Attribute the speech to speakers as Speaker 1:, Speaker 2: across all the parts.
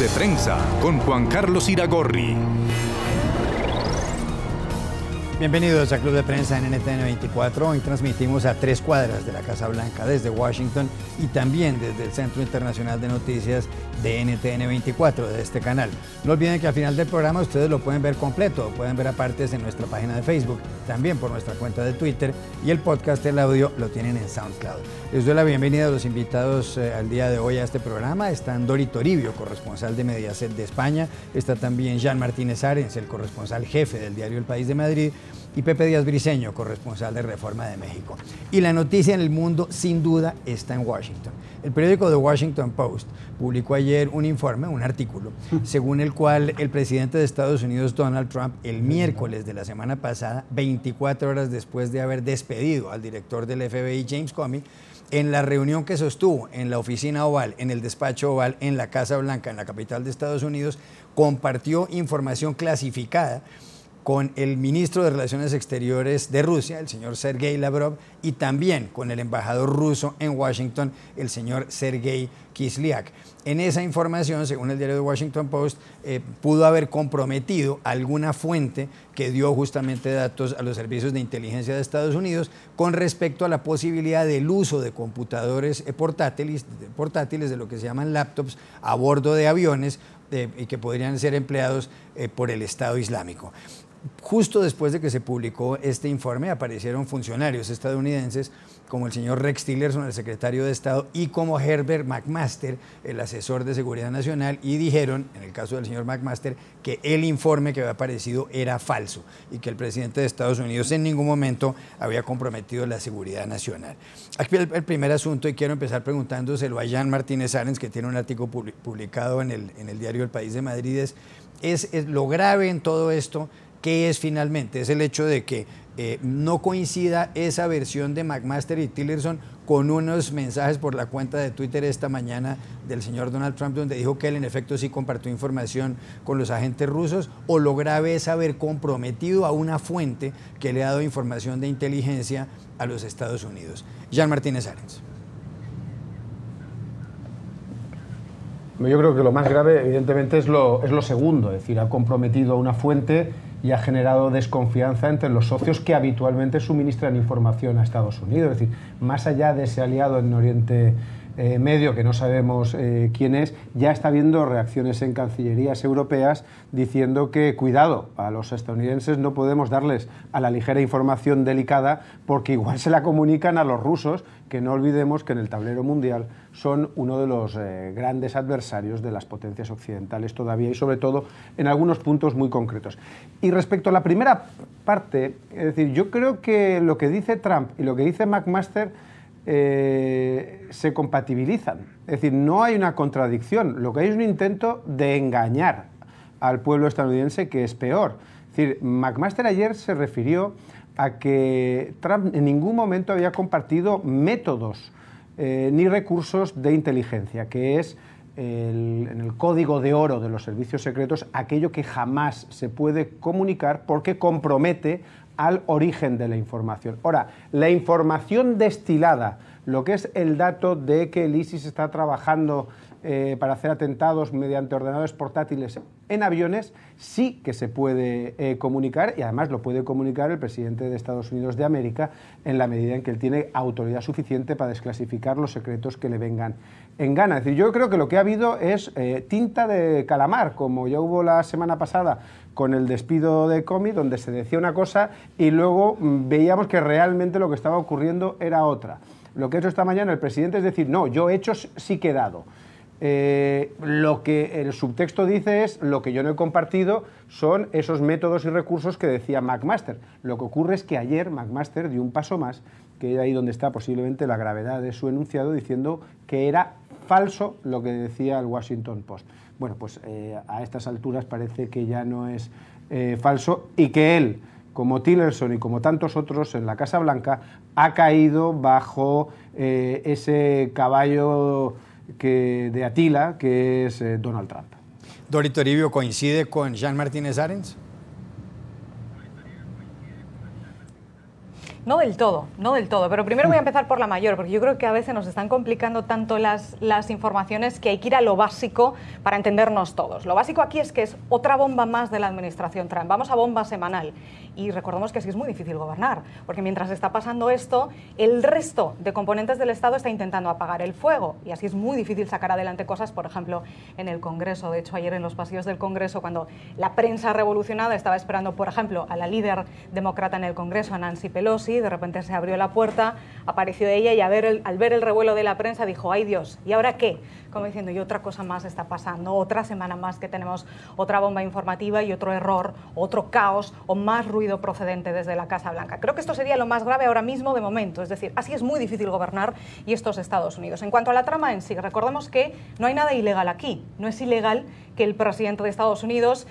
Speaker 1: de Prensa con Juan Carlos Iragorri.
Speaker 2: Bienvenidos a Club de Prensa en NTN 24. Hoy transmitimos a 3 cuadras de la Casa Blanca desde Washington y también desde el Centro Internacional de Noticias de NTN 24 de este canal. No olviden que al final del programa ustedes lo pueden ver completo, pueden ver apartes en nuestra página de Facebook, también por nuestra cuenta de Twitter, y el podcast, el audio, lo tienen en SoundCloud. Les doy la bienvenida a los invitados al día de hoy a este programa. Están Dori Toribio, corresponsal de Mediaset de España, está también Jean Martínez Arens, el corresponsal jefe del diario El País de Madrid, y Pepe Díaz Briceño, corresponsal de Reforma de México. Y la noticia en el mundo, sin duda, está en Washington. El periódico The Washington Post publicó ayer un informe, un artículo, según el cual el presidente de Estados Unidos, Donald Trump, el miércoles de la semana pasada, 24 horas después de haber despedido al director del FBI, James Comey, en la reunión que sostuvo en la oficina oval, en el despacho oval, en la Casa Blanca, en la capital de Estados Unidos, compartió información clasificada con el ministro de Relaciones Exteriores de Rusia, el señor Sergei Lavrov, y también con el embajador ruso en Washington, el señor Sergei Kislyak. En esa información, según el diario The Washington Post, pudo haber comprometido alguna fuente que dio justamente datos a los servicios de inteligencia de Estados Unidos con respecto a la posibilidad del uso de computadores portátiles, de lo que se llaman laptops, a bordo de aviones y que podrían ser empleados por el Estado Islámico. Justo después de que se publicó este informe, aparecieron funcionarios estadounidenses como el señor Rex Tillerson, el secretario de Estado, y como Herbert McMaster, el asesor de Seguridad Nacional, y dijeron, en el caso del señor McMaster, que el informe que había aparecido era falso y que el presidente de Estados Unidos en ningún momento había comprometido la seguridad nacional. Aquí el primer asunto, y quiero empezar preguntándoselo a Jean Martínez Arens, que tiene un artículo publicado en el diario El País de Madrid, es lo grave en todo esto. ¿Qué es finalmente? Es el hecho de que no coincida esa versión de McMaster y Tillerson con unos mensajes por la cuenta de Twitter esta mañana del señor Donald Trump, donde dijo que él en efecto sí compartió información con los agentes rusos, o lo grave es haber comprometido a una fuente que le ha dado información de inteligencia a los Estados Unidos. Jean Martínez Arens.
Speaker 3: Yo creo que lo más grave, evidentemente, es lo segundo, es decir, ha comprometido a una fuente y ha generado desconfianza entre los socios que habitualmente suministran información a Estados Unidos. Es decir, más allá de ese aliado en Oriente Medio, que no sabemos quién es, ya está habiendo reacciones en cancillerías europeas diciendo que, cuidado, a los estadounidenses no podemos darles a la ligera información delicada porque igual se la comunican a los rusos, que no olvidemos que en el tablero mundial son uno de los grandes adversarios de las potencias occidentales todavía, y sobre todo en algunos puntos muy concretos. Y respecto a la primera parte, es decir, yo creo que lo que dice Trump y lo que dice McMaster se compatibilizan. Es decir, no hay una contradicción, lo que hay es un intento de engañar al pueblo estadounidense, que es peor. Es decir, McMaster ayer se refirió a que Trump en ningún momento había compartido métodos ni recursos de inteligencia, que es en el código de oro de los servicios secretos aquello que jamás se puede comunicar porque compromete al origen de la información. Ahora, la información destilada, lo que es el dato de que el ISIS está trabajando para hacer atentados mediante ordenadores portátiles en aviones, sí que se puede comunicar, y además lo puede comunicar el presidente de Estados Unidos de América en la medida en que él tiene autoridad suficiente para desclasificar los secretos que le vengan en gana. Es decir, yo creo que lo que ha habido es tinta de calamar, como ya hubo la semana pasada con el despido de Comey, donde se decía una cosa y luego veíamos que realmente lo que estaba ocurriendo era otra. Lo que ha hecho esta mañana el presidente es decir, no, yo hechos sí que he dado. Lo que el subtexto dice es, lo que yo no he compartido son esos métodos y recursos que decía McMaster. Lo que ocurre es que ayer McMaster dio un paso más, que es ahí donde está posiblemente la gravedad de su enunciado, diciendo que era falso lo que decía el Washington Post. Bueno, pues a estas alturas parece que ya no es falso, y que él, como Tillerson y como tantos otros en la Casa Blanca, ha caído bajo ese caballo de Atila, que es Donald Trump.
Speaker 2: Dori Toribio, ¿coincide con Jean Martínez Arens?
Speaker 4: No del todo, pero primero voy a empezar por la mayor, porque yo creo que a veces nos están complicando tanto las informaciones que hay que ir a lo básico para entendernos todos. Lo básico aquí es que es otra bomba más de la administración Trump. Vamos a bomba semanal. Y recordemos que así es muy difícil gobernar, porque mientras está pasando esto, el resto de componentes del Estado está intentando apagar el fuego, y así es muy difícil sacar adelante cosas, por ejemplo, en el Congreso. De hecho, ayer en los pasillos del Congreso, cuando la prensa revolucionada estaba esperando, por ejemplo, a la líder demócrata en el Congreso, a Nancy Pelosi, de repente se abrió la puerta, apareció ella y al ver el revuelo de la prensa dijo, ¡ay Dios! ¿Y ahora qué? Como diciendo, y otra cosa más está pasando, otra semana más que tenemos otra bomba informativa y otro error, otro caos o más ruido procedente desde la Casa Blanca. Creo que esto sería lo más grave ahora mismo de momento, es decir, así es muy difícil gobernar y esto es Estados Unidos. En cuanto a la trama en sí, recordemos que no hay nada ilegal aquí, no es ilegal que el presidente de Estados Unidos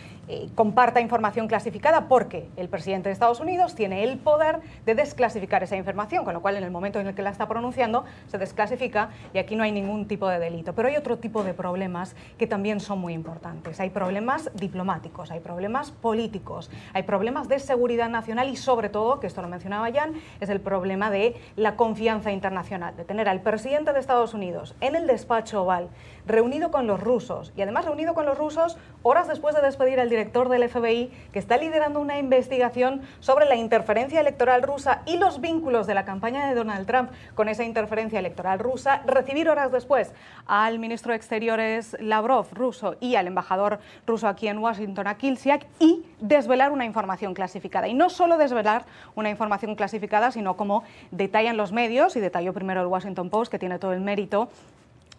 Speaker 4: comparta información clasificada, porque el presidente de Estados Unidos tiene el poder de desclasificar esa información, con lo cual en el momento en el que la está pronunciando se desclasifica y aquí no hay ningún tipo de delito. Pero hay otro tipo de problemas que también son muy importantes. Hay problemas diplomáticos, hay problemas políticos, hay problemas de seguridad nacional y sobre todo, que esto lo mencionaba Jan, es el problema de la confianza internacional, de tener al presidente de Estados Unidos en el despacho Oval, reunido con los rusos y además reunido con los rusos horas después de despedir al director del FBI, que está liderando una investigación sobre la interferencia electoral rusa y los vínculos de la campaña de Donald Trump con esa interferencia electoral rusa, recibir horas después al ministro de Exteriores Lavrov, ruso, y al embajador ruso aquí en Washington, a Kilsiak, y desvelar una información clasificada. Y no solo desvelar una información clasificada, sino como detallan los medios, y detalló primero el Washington Post, que tiene todo el mérito.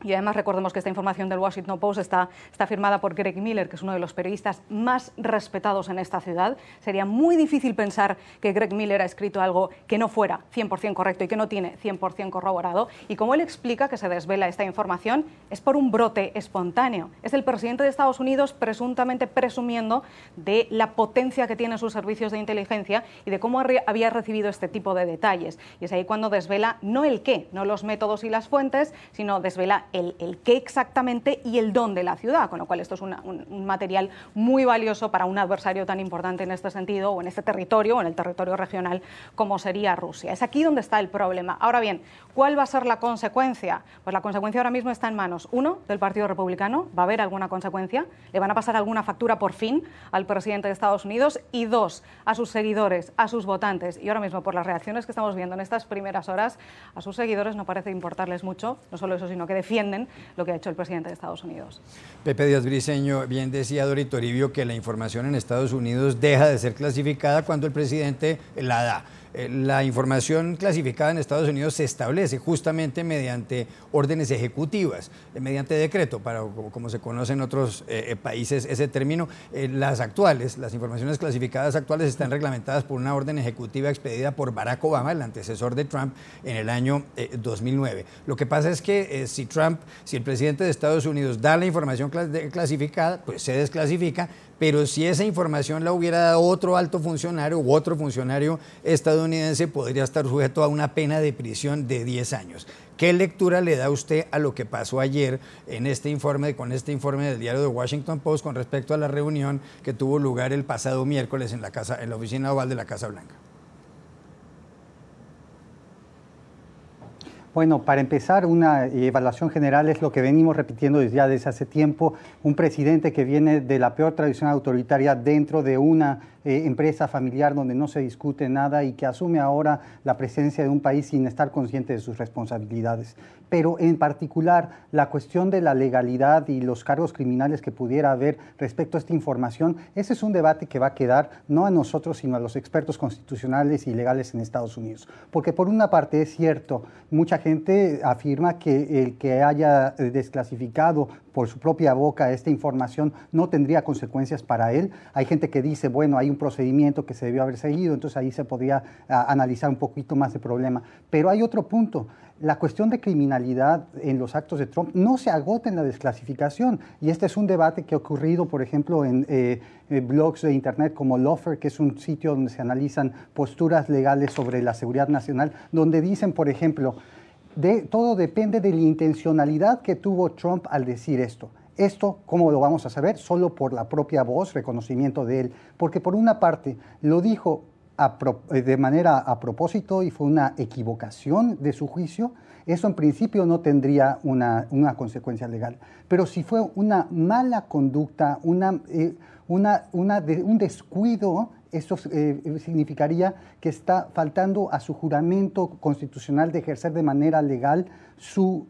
Speaker 4: Y además recordemos que esta información del Washington Post está firmada por Greg Miller, que es uno de los periodistas más respetados en esta ciudad. Sería muy difícil pensar que Greg Miller ha escrito algo que no fuera 100% correcto y que no tiene 100% corroborado. Y como él explica que se desvela esta información, es por un brote espontáneo. Es el presidente de Estados Unidos presuntamente presumiendo de la potencia que tienen sus servicios de inteligencia y de cómo había recibido este tipo de detalles. Y es ahí cuando desvela no el qué, no los métodos y las fuentes, sino desvela el qué exactamente y el dónde de la ciudad, con lo cual esto es un material muy valioso para un adversario tan importante en este sentido, o en este territorio, o en el territorio regional como sería Rusia. Es aquí donde está el problema. Ahora bien, ¿cuál va a ser la consecuencia? Pues la consecuencia ahora mismo está en manos, uno, del Partido Republicano, va a haber alguna consecuencia, le van a pasar alguna factura por fin al presidente de Estados Unidos, y dos, a sus seguidores, a sus votantes. Y ahora mismo, por las reacciones que estamos viendo en estas primeras horas, a sus seguidores no parece importarles mucho, no solo eso, sino que defienden lo que ha hecho el presidente de Estados Unidos.
Speaker 2: Pepe Díaz Briceño, bien decía Dori Toribio que la información en Estados Unidos deja de ser clasificada cuando el presidente la da. La información clasificada en Estados Unidos se establece justamente mediante órdenes ejecutivas, mediante decreto, como se conoce en otros países ese término. Las informaciones clasificadas actuales están reglamentadas por una orden ejecutiva expedida por Barack Obama, el antecesor de Trump, en el año 2009. Lo que pasa es que si el presidente de Estados Unidos da la información clasificada, pues se desclasifica, pero si esa información la hubiera dado otro alto funcionario u otro funcionario estadounidense, podría estar sujeto a una pena de prisión de 10 años. ¿Qué lectura le da usted a lo que pasó ayer con este informe del diario The Washington Post con respecto a la reunión que tuvo lugar el pasado miércoles en la oficina oval de la Casa Blanca?
Speaker 5: Bueno, para empezar, una evaluación general es lo que venimos repitiendo desde hace tiempo. Un presidente que viene de la peor tradición autoritaria dentro de una empresa familiar donde no se discute nada y que asume ahora la presidencia de un país sin estar consciente de sus responsabilidades. Pero en particular, la cuestión de la legalidad y los cargos criminales que pudiera haber respecto a esta información, ese es un debate que va a quedar no a nosotros, sino a los expertos constitucionales y legales en Estados Unidos. Porque por una parte es cierto, mucha gente afirma que el que haya desclasificado por su propia boca esta información no tendría consecuencias para él. Hay gente que dice, bueno, hay un procedimiento que se debió haber seguido, entonces ahí se podría analizar un poquito más de problema. Pero hay otro punto. La cuestión de criminalidad en los actos de Trump no se agota en la desclasificación, y este es un debate que ha ocurrido, por ejemplo, en blogs de internet como Lawfare, que es un sitio donde se analizan posturas legales sobre la seguridad nacional, donde dicen, por ejemplo, todo depende de la intencionalidad que tuvo Trump al decir esto. Esto, ¿cómo lo vamos a saber? Solo por la propia voz, reconocimiento de él. Porque por una parte lo dijo de manera a propósito y fue una equivocación de su juicio, eso en principio no tendría una consecuencia legal. Pero si fue una mala conducta, un descuido, eso significaría que está faltando a su juramento constitucional de ejercer de manera legal su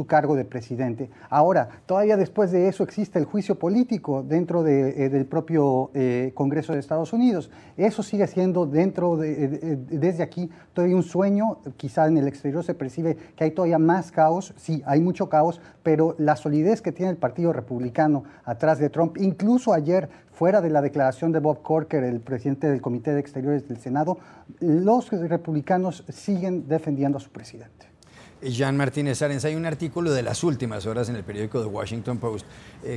Speaker 5: cargo de presidente. Ahora, todavía después de eso existe el juicio político dentro del propio Congreso de Estados Unidos. Eso sigue siendo desde aquí todavía un sueño. Quizá en el exterior se percibe que hay todavía más caos. Sí, hay mucho caos, pero la solidez que tiene el Partido Republicano atrás de Trump, incluso ayer, fuera de la declaración de Bob Corker, el presidente del Comité de Exteriores del Senado, los republicanos siguen defendiendo a su presidente.
Speaker 2: Jean Martínez Arens, hay un artículo de las últimas horas en el periódico The Washington Post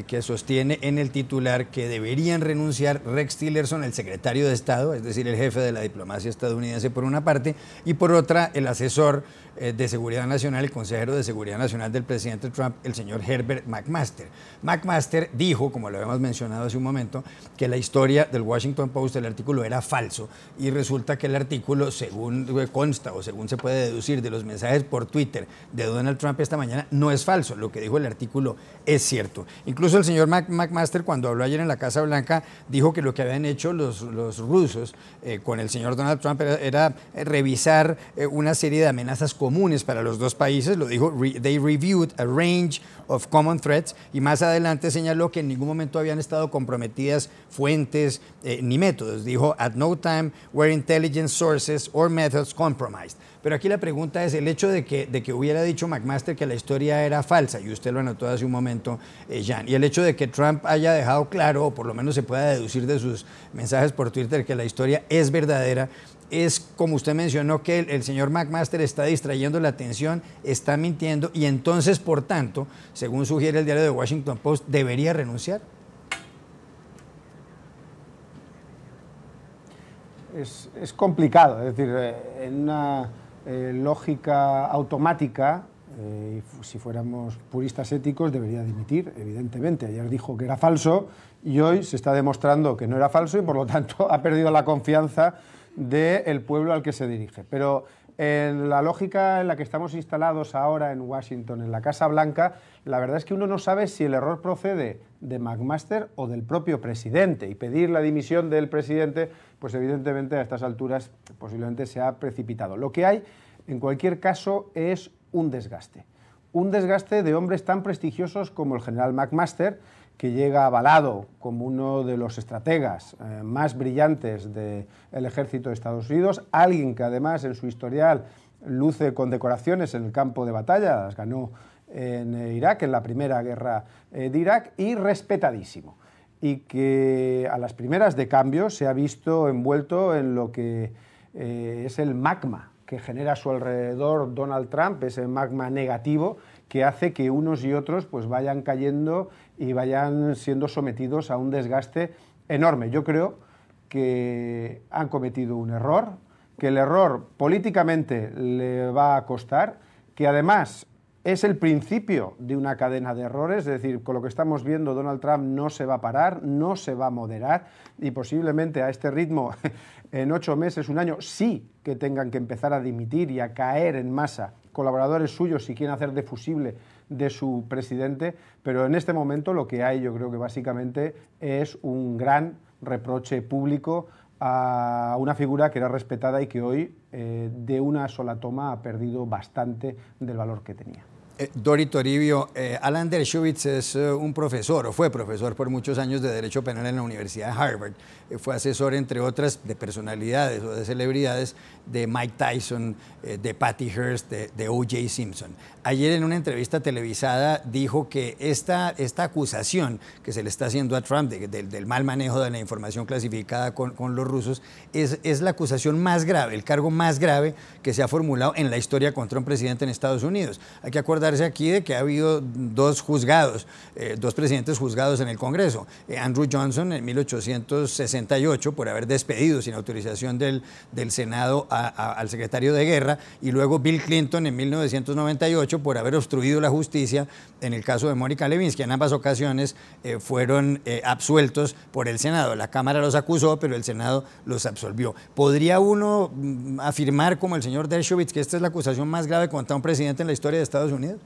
Speaker 2: que sostiene en el titular que deberían renunciar Rex Tillerson, el secretario de Estado, es decir, el jefe de la diplomacia estadounidense por una parte, y por otra el asesor de Seguridad Nacional, el consejero de Seguridad Nacional del presidente Trump, el señor Herbert McMaster. McMaster dijo, como lo habíamos mencionado hace un momento, que la historia del Washington Post, el artículo era falso, y resulta que el artículo, según consta o según se puede deducir de los mensajes por Twitter de Donald Trump esta mañana, no es falso. Lo que dijo el artículo es cierto. Incluso el señor McMaster, cuando habló ayer en la Casa Blanca, dijo que lo que habían hecho los rusos con el señor Donald Trump era revisar una serie de amenazas comunes para los dos países. Lo dijo, they reviewed a range of common threats, y más adelante señaló que en ningún momento habían estado comprometidas fuentes ni métodos. Dijo, at no time were intelligence sources or methods compromised. Pero aquí la pregunta es el hecho de que hubiera dicho McMaster que la historia era falsa, y usted lo anotó hace un momento, Jean, y el hecho de que Trump haya dejado claro, o por lo menos se pueda deducir de sus mensajes por Twitter, que la historia es verdadera, es, como usted mencionó, que el señor McMaster está distrayendo la atención, está mintiendo, y entonces, por tanto, según sugiere el diario The Washington Post, ¿debería renunciar?
Speaker 3: Es complicado, es decir, en una lógica automática, si fuéramos puristas éticos, debería dimitir, evidentemente. Ayer dijo que era falso y hoy se está demostrando que no era falso y, por lo tanto, ha perdido la confianza del pueblo al que se dirige. Pero en la lógica en la que estamos instalados ahora en Washington, en la Casa Blanca, la verdad es que uno no sabe si el error procede de McMaster o del propio presidente, y pedir la dimisión del presidente, pues evidentemente a estas alturas posiblemente se ha precipitado. Lo que hay, en cualquier caso, es un desgaste de hombres tan prestigiosos como el general McMaster, que llega avalado como uno de los estrategas más brillantes del ejército de Estados Unidos, alguien que además en su historial luce condecoraciones en el campo de batalla, las ganó en Irak, en la primera guerra de Irak, y respetadísimo, y que a las primeras de cambio se ha visto envuelto en lo que es el magma que genera a su alrededor Donald Trump, ese magma negativo que hace que unos y otros pues vayan cayendo y vayan siendo sometidos a un desgaste enorme. Yo creo que han cometido un error, que el error políticamente le va a costar, que además es el principio de una cadena de errores, es decir, con lo que estamos viendo, Donald Trump no se va a parar, no se va a moderar, y posiblemente a este ritmo, en 8 meses, un año, sí que tengan que empezar a dimitir y a caer en masa colaboradores suyos si quieren hacer defusible de su presidente, pero en este momento lo que hay, yo creo que básicamente es un gran reproche público a una figura que era respetada y que hoy, de una sola toma, ha perdido bastante del valor que tenía.
Speaker 2: Dori Toribio, Alan Dershowitz es un profesor, o fue profesor por muchos años de Derecho Penal en la Universidad de Harvard. Fue asesor, entre otras, de personalidades o de celebridades de Mike Tyson, de Patty Hearst, de O.J. Simpson. Ayer en una entrevista televisada dijo que esta acusación que se le está haciendo a Trump del mal manejo de la información clasificada con los rusos es la acusación más grave, el cargo más grave que se ha formulado en la historia contra un presidente en Estados Unidos. Hay que acordar acordarse aquí de que ha habido dos juzgados, dos presidentes juzgados en el Congreso. Andrew Johnson en 1868 por haber despedido sin autorización del Senado al secretario de Guerra, y luego Bill Clinton en 1998 por haber obstruido la justicia en el caso de Mónica Lewinsky. En ambas ocasiones fueron absueltos por el Senado. La Cámara los acusó, pero el Senado los absolvió. ¿Podría uno afirmar, como el señor Dershowitz, que esta es la acusación más grave contra un presidente en la historia de Estados Unidos?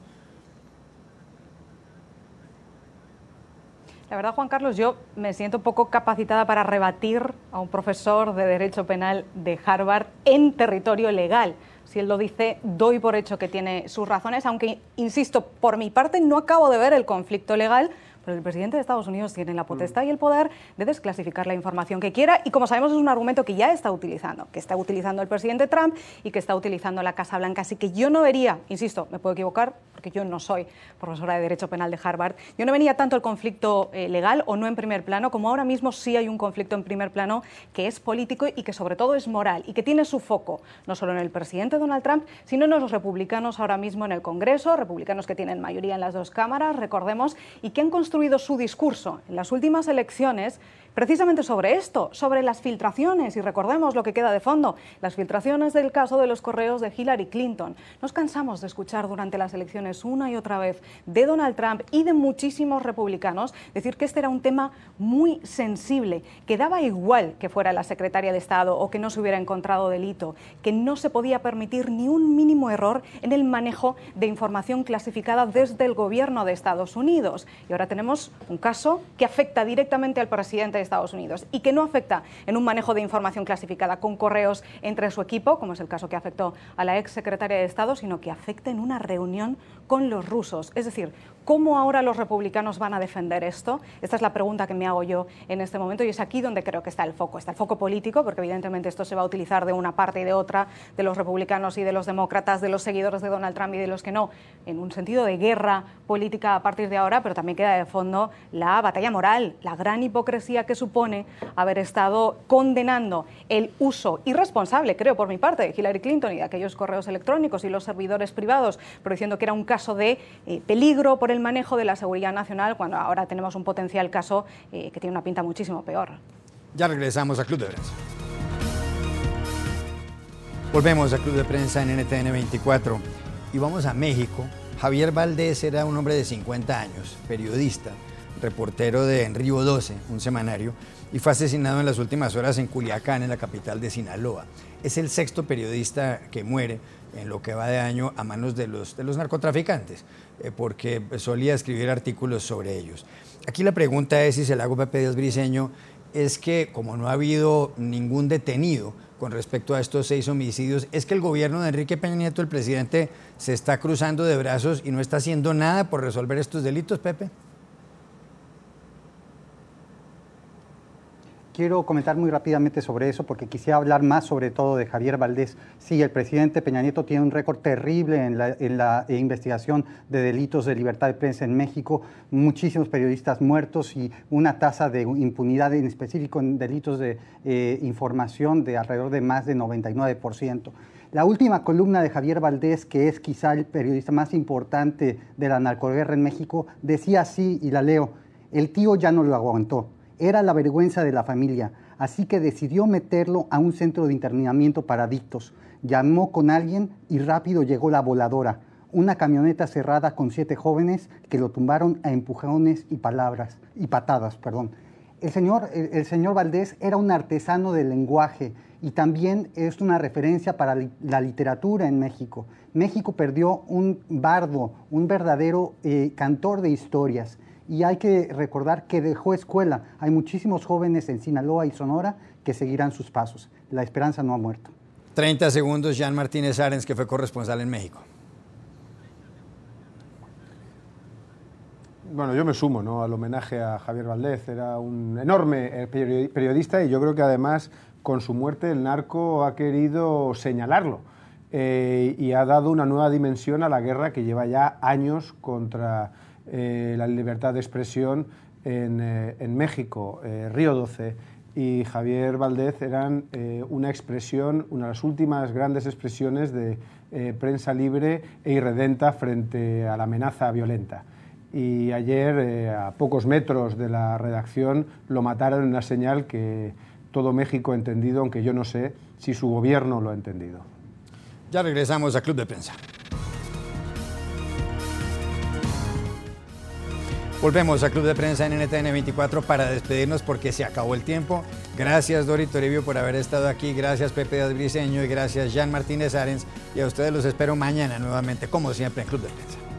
Speaker 4: La verdad, Juan Carlos, yo me siento poco capacitada para rebatir a un profesor de Derecho Penal de Harvard en territorio legal. Si él lo dice, doy por hecho que tiene sus razones, aunque, insisto, por mi parte no acabo de ver el conflicto legal, pero el presidente de Estados Unidos tiene la potestad y el poder de desclasificar la información que quiera, y como sabemos es un argumento que ya está utilizando, que está utilizando el presidente Trump y que está utilizando la Casa Blanca. Así que yo no vería, insisto, me puedo equivocar porque yo no soy profesora de Derecho Penal de Harvard, yo no vería tanto el conflicto legal o no en primer plano, como ahora mismo sí hay un conflicto en primer plano que es político y que sobre todo es moral y que tiene su foco no solo en el presidente Donald Trump, sino en los republicanos ahora mismo en el Congreso, republicanos que tienen mayoría en las dos cámaras, recordemos, y que han construido su discurso en las últimas elecciones precisamente sobre esto, sobre las filtraciones, y recordemos lo que queda de fondo, las filtraciones del caso de los correos de Hillary Clinton. Nos cansamos de escuchar durante las elecciones una y otra vez de Donald Trump y de muchísimos republicanos decir que este era un tema muy sensible, que daba igual que fuera la secretaria de Estado o que no se hubiera encontrado delito, que no se podía permitir ni un mínimo error en el manejo de información clasificada desde el gobierno de Estados Unidos. Y ahora tenemos un caso que afecta directamente al presidente de Estados Unidos y que no afecta en un manejo de información clasificada con correos entre su equipo, como es el caso que afectó a la ex secretaria de Estado, sino que afecta en una reunión con los rusos. Es decir, ¿cómo ahora los republicanos van a defender esto? Esta es la pregunta que me hago yo en este momento, y es aquí donde creo que está el foco. Está el foco político, porque evidentemente esto se va a utilizar de una parte y de otra, de los republicanos y de los demócratas, de los seguidores de Donald Trump y de los que no, en un sentido de guerra política a partir de ahora, pero también queda de fondo la batalla moral, la gran hipocresía que supone haber estado condenando el uso irresponsable, creo por mi parte, de Hillary Clinton y de aquellos correos electrónicos y los servidores privados, pero diciendo que era un caso de peligro por el manejo de la seguridad nacional, cuando ahora tenemos un potencial caso que tiene una pinta muchísimo peor.
Speaker 2: Ya regresamos a Club de Prensa. Volvemos a Club de Prensa en NTN 24 y vamos a México. Javier Valdés era un hombre de 50 años, periodista, reportero de En Río 12, un semanario, y fue asesinado en las últimas horas en Culiacán, en la capital de Sinaloa. Es el sexto periodista que muere en lo que va de año a manos de los narcotraficantes, porque solía escribir artículos sobre ellos. Aquí la pregunta es, y se la hago a Pepe Díaz Briceño, es que como no ha habido ningún detenido con respecto a estos 6 homicidios, ¿es que el gobierno de Enrique Peña Nieto, el presidente, se está cruzando de brazos y no está haciendo nada por resolver estos delitos, Pepe?
Speaker 5: Quiero comentar muy rápidamente sobre eso porque quisiera hablar más sobre todo de Javier Valdés. Sí, el presidente Peña Nieto tiene un récord terrible en la investigación de delitos de libertad de prensa en México, muchísimos periodistas muertos y una tasa de impunidad en específico en delitos de información de alrededor de más de 99%. La última columna de Javier Valdés, que es quizá el periodista más importante de la narcoguerra en México, decía así, y la leo: el tío ya no lo aguantó. Era la vergüenza de la familia, así que decidió meterlo a un centro de internamiento para adictos. Llamó con alguien y rápido llegó la voladora, una camioneta cerrada con 7 jóvenes que lo tumbaron a empujones y patadas. El señor Valdés era un artesano del lenguaje y también es una referencia para la literatura en México. México perdió un bardo, un verdadero cantor de historias. Y hay que recordar que dejó escuela. Hay muchísimos jóvenes en Sinaloa y Sonora que seguirán sus pasos. La esperanza no ha muerto.
Speaker 2: 30 segundos, Jean Martínez Arens, que fue corresponsal en México.
Speaker 3: Bueno, yo me sumo, ¿no?, al homenaje a Javier Valdés. Era un enorme periodista y yo creo que además con su muerte el narco ha querido señalarlo y ha dado una nueva dimensión a la guerra que lleva ya años contra la libertad de expresión en México. Río 12, y Javier Valdez eran una expresión, una de las últimas grandes expresiones de prensa libre e irredenta frente a la amenaza violenta. Y ayer, a pocos metros de la redacción, lo mataron en una señal que todo México ha entendido, aunque yo no sé si su gobierno lo ha entendido.
Speaker 2: Ya regresamos a Club de Prensa. Volvemos a Club de Prensa en NTN 24 para despedirnos porque se acabó el tiempo. Gracias Dori Toribio por haber estado aquí, gracias Pepe Díaz Briceño y gracias Jean Martínez Arens. Y a ustedes los espero mañana nuevamente, como siempre, en Club de Prensa.